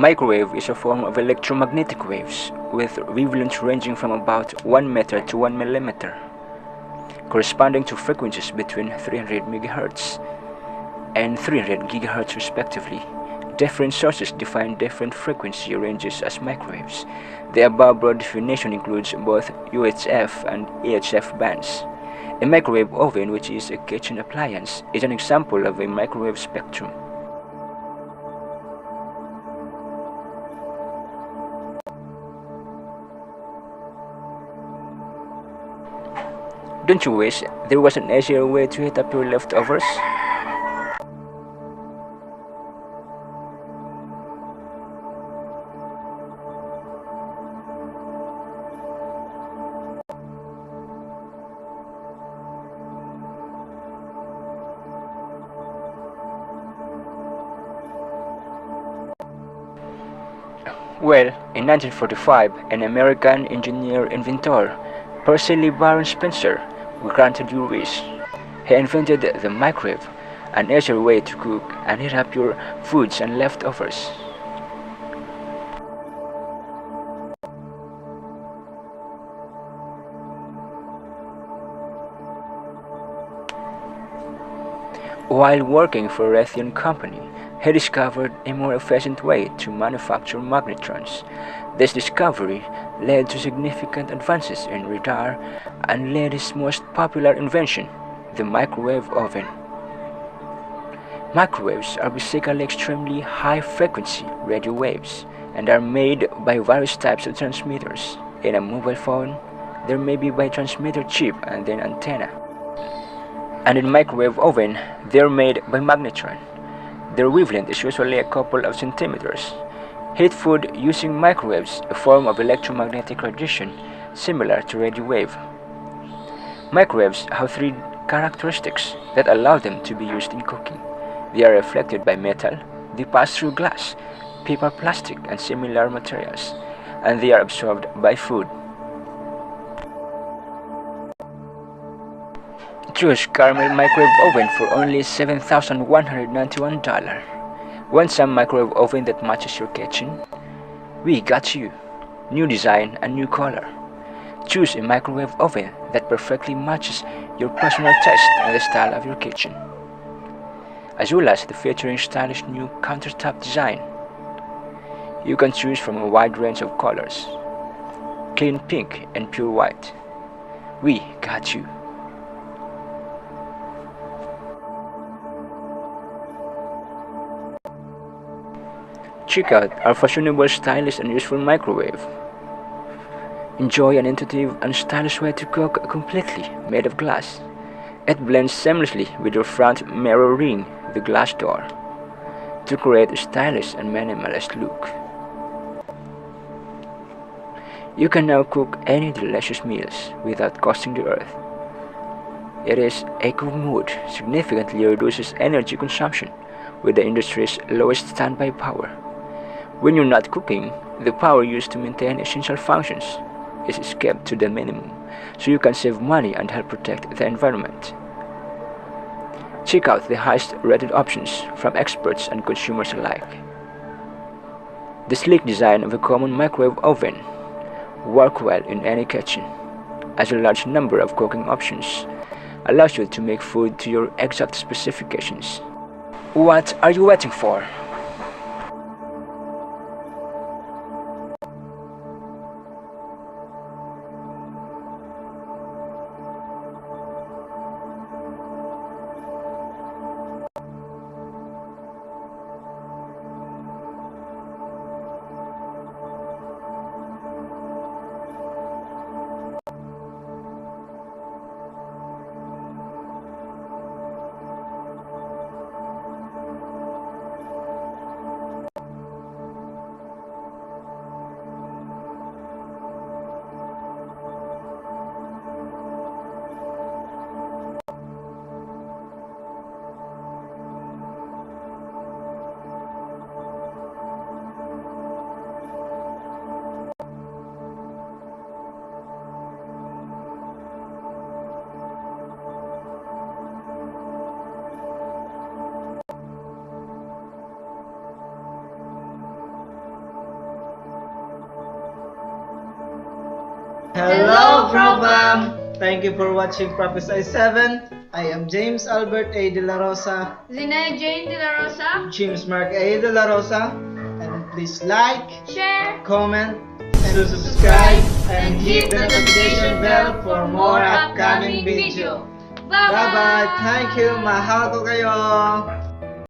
Microwave is a form of electromagnetic waves with wavelengths ranging from about 1 meter to 1 millimeter, corresponding to frequencies between 300 MHz and 300 GHz respectively. Different sources define different frequency ranges as microwaves. The above broad definition includes both UHF and EHF bands. A microwave oven, which is a kitchen appliance, is an example of a microwave spectrum. Don't you wish there was an easier way to heat up your leftovers? Well, in 1945, an American engineer-inventor, Percy Baron Spencer, granted your wish. He invented the microwave, an easier way to cook and heat up your foods and leftovers. While working for a Raytheon company, he discovered a more efficient way to manufacture magnetrons. This discovery led to significant advances in radar and led his most popular invention, the microwave oven. Microwaves are basically extremely high-frequency radio waves and are made by various types of transmitters. In a mobile phone, there may be by transmitter chip and then antenna. And in microwave oven, they are made by magnetron. Their wavelength is usually a couple of centimeters. Heat food using microwaves, a form of electromagnetic radiation similar to radio wave. Microwaves have three characteristics that allow them to be used in cooking. They are reflected by metal, they pass through glass, paper, plastic, and similar materials, and they are absorbed by food. Choose caramel microwave oven for only $7,191. Want some microwave oven that matches your kitchen? We got you. New design and new color. Choose a microwave oven that perfectly matches your personal taste and the style of your kitchen, as well as the featuring stylish new countertop design. You can choose from a wide range of colors, clean pink and pure white. We got you. Check out our fashionable, stylish, and useful microwave. Enjoy an intuitive and stylish way to cook completely made of glass. It blends seamlessly with your front mirror ring, the glass door, to create a stylish and minimalist look. You can now cook any delicious meals without costing the earth. It is eco mode, significantly reduces energy consumption with the industry's lowest standby power. When you're not cooking, the power used to maintain essential functions is kept to the minimum, so you can save money and help protect the environment. Check out the highest rated options from experts and consumers alike. The sleek design of a common microwave oven works well in any kitchen, as a large number of cooking options allows you to make food to your exact specifications. What are you waiting for? Hello, program! Thank you for watching Prophesy 7. I am James Albert A. De La Rosa, Zinay Jane De La Rosa. James Mark A. De La Rosa, and please like, Share. comment, and subscribe, and hit the notification bell for more upcoming video. Bye-bye. Bye-bye! Thank you! Mahal ko kayo!